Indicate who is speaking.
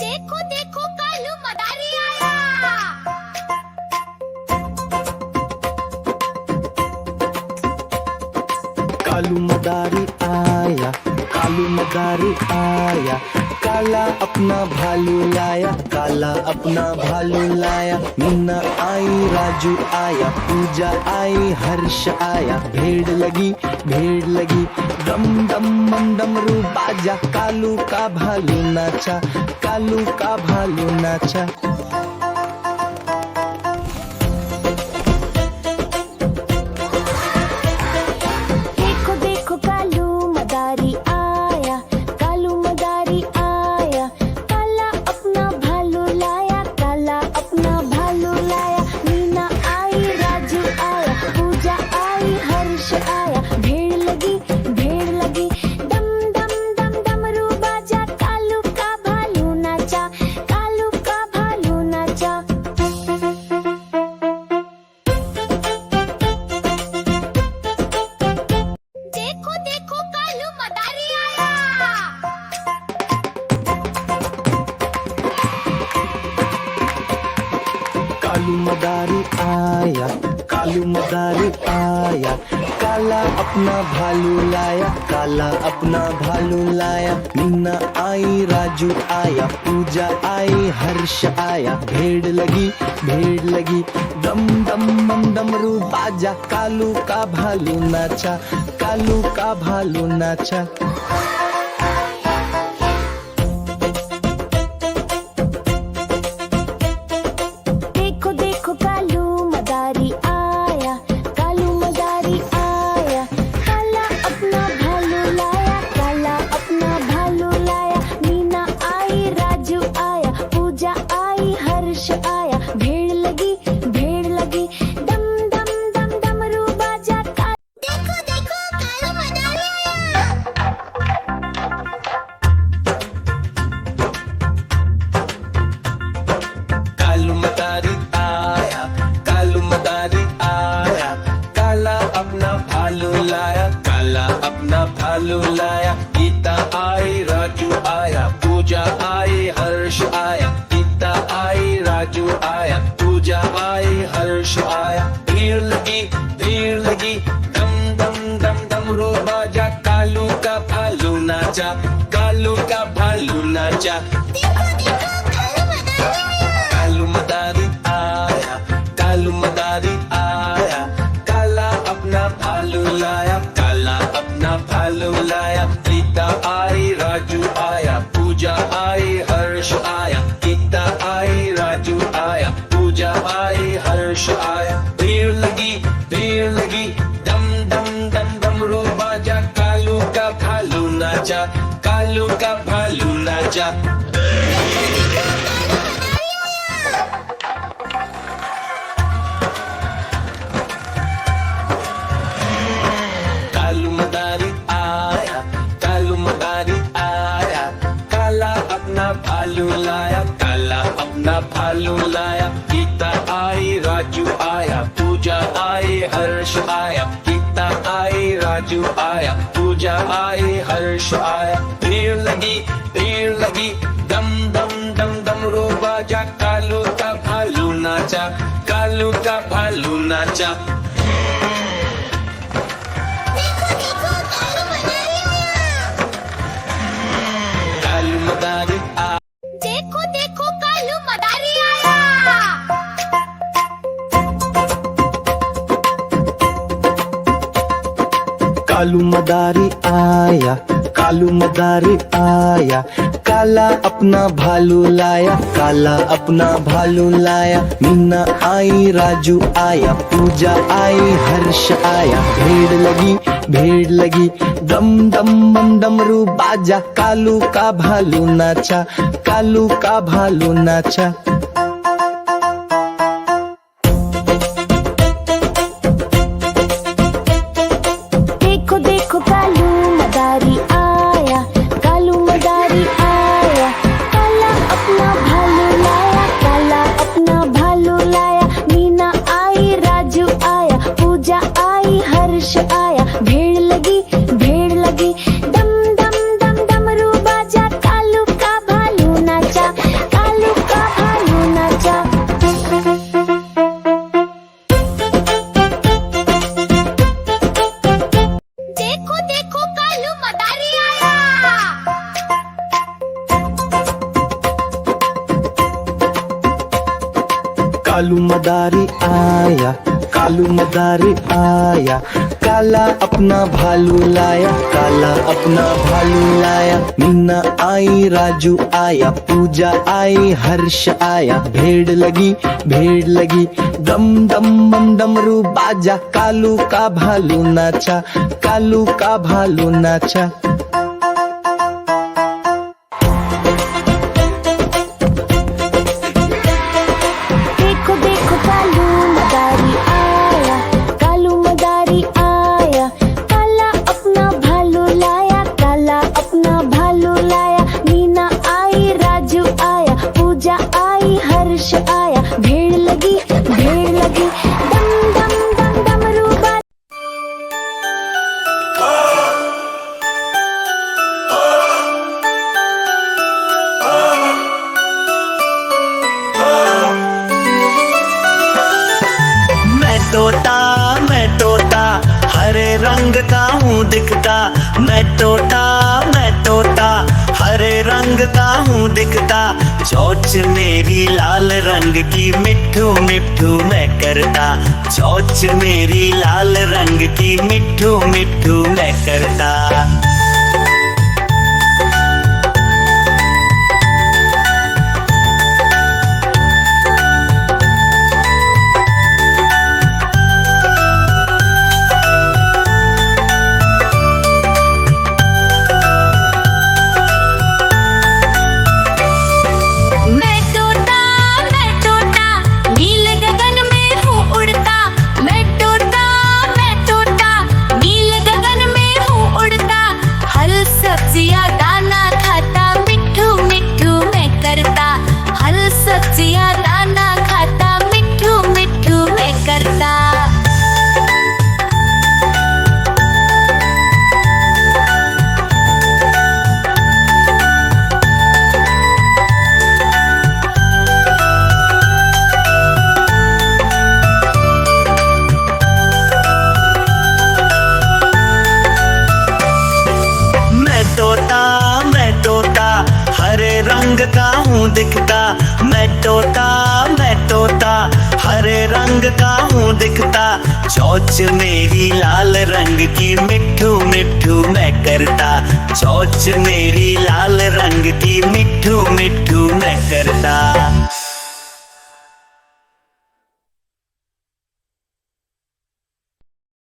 Speaker 1: देखो देखो कालू मदारी आया।
Speaker 2: कालू मदारी आया, कालू मदारी आया, काला अपना भालू लाया, काला अपना भालू लाया। मीना आई, राजू आया, पूजा आई, हर्ष आया। भीड़ लगी, भीड़ लगी, डम डम मम डमरू बाजा। कालू का भालू नाचा, कालू का भालू नाचा।
Speaker 1: देखो देखो कालू मदारी आया, कालू मदारी आया, काला अपना भालू लाया, काला अपना भालू लाया। मीना आई, राजू आया, पूजा आई, हर्ष आया। भीड़ लगी, भीड़ लगी, डम डम डम डमरू बाजा। कालू का भालू नाचा, कालू का भालू नाचा। देखो देखो कालू मदारी आया।
Speaker 2: कालू मदारी आया, कालू मदारी आया, काला अपना भालू लाया, काला अपना भालू लाया। मीना आई, राजू आया, पूजा आई, हर्ष आया। भीड़ लगी, भीड़ लगी, डम डम मम डमरू बाजा। कालू का भालू नाचा, कालू का भालू नाचा।
Speaker 1: देखो देखो कालू मदारी आया, कालू मदारी आया, काला अपना भालू लाया, काला अपना भालू लाया। मीना आई, राजू आया, पूजा आई, हर्ष आया। भीड़ लगी, भीड़ लगी, डम डम डम डमरू बाजा। देखो देखो कालू मदारी आया।
Speaker 2: कालू मदारी आया, कालू मदारी आया, काला अपना भालू लाया, काला अपना भालू लाया। गीता आई, राजू आया, पूजा आई, हर्ष आया। गीता आई, राजू आया, पूजा आई, हर्ष आया। भीड़ लगी, भीड़ लगी, डम डम डम डमरू बाजा। कालू का भालू नाचा, कालू का भालू नाचा। कालू मदारी आया, कालू मदारी आया, काला अपना भालू लाया, काला अपना भालू लाया। गीता आई, राजू आया, पूजा आई, हर्ष आया। गीता आई, राजू आया, पूजा आई, हर्ष आया। भीड़ लगी, भीड़ लगी, डम डम डम डमरू बाजा। कालू का भालू नाचा, कालू का भालू नाचा। कालू मदारी आया, कालू मदारी आया, काला अपना भालू लाया, काला अपना भालू लाया। गीता आई, राजू आया, पूजा आई, हर्ष आया। गीता आई, राजू आया, पूजा आई, हर्ष आया। भीड़ लगी, भीड़ लगी, डम डम डम डमरू बाजा। कालू का भालू नाचा, कालू का भालू नाचा। कालू मदारी आया।
Speaker 1: देखो देखो कालू मदारी आया।
Speaker 2: कालू मदारी आया, कालू मदारी आया, काला अपना भालू लाया, काला अपना भालू लाया। मीना आई, राजू आया, पूजा आई, हर्ष आया। भीड़ लगी, भीड़ लगी, डम डम मम डमरू बाजा। कालू का भालू नाचा, कालू का भालू नाचा।
Speaker 1: देखो देखो कालू मदारी आया, कालू मदारी आया, काला अपना भालू लाया, काला अपना भालू लाया। मीना आई, राजू आया, पूजा आई, हर्ष आया। भीड़ लगी, भीड़ लगी, डम डम डम डमरू बाजा। कालू का भालू नाचा,
Speaker 3: कालू मदारी आया, कालू मदारी आया, काला अपना भालू लाया, काला अपना भालू लाया। मीना आई, राजू आया, पूजा आई, हर्ष आया, भेड़ लगी, भेड़ लगी, डम डम बम डमरू बाजा, कालू का भालू नाचा, कालू का भालू नाचा।
Speaker 1: देखो देखो कालू मदारी आया, कालू मदारी आया, काला अपना भालू लाया, काला अपना भालू लाया। मीना आई, राजू आया, पूजा आई, हर्ष आया, भेड़ लगी, भेड़ लगी, डम डम डम डमरू बाजा।
Speaker 4: मैं तोता हरे रंग का हूँ दिखता। मैं तोता हरे रंग का हूँ दिखता। चोंच मेरी लाल रंग की, मिट्ठू मिट्ठू मैं करता। चोंच मेरी लाल रंग की, मिट्ठू मिट्ठू मैं करता।
Speaker 1: नील गगन में हूँ उड़ता। मैं तोता नील गगन में हूँ उड़ता। हल सब्जियाँ दाना खाता, मिट्ठू मिट्ठू मैं करता। हल सब्जियाँ दाना खाता, मिट्ठू मिट्ठू मैं करता।
Speaker 4: मैं तोता हरे रंग का हूँ दिखता। मैं तोता हरे रंग का हूँ दिखता। चोंच मेरी लाल रंग की, मिट्ठू मिट्ठू मैं करता। चोंच मेरी लाल रंग की, मिट्ठू मिट्ठू मैं करता।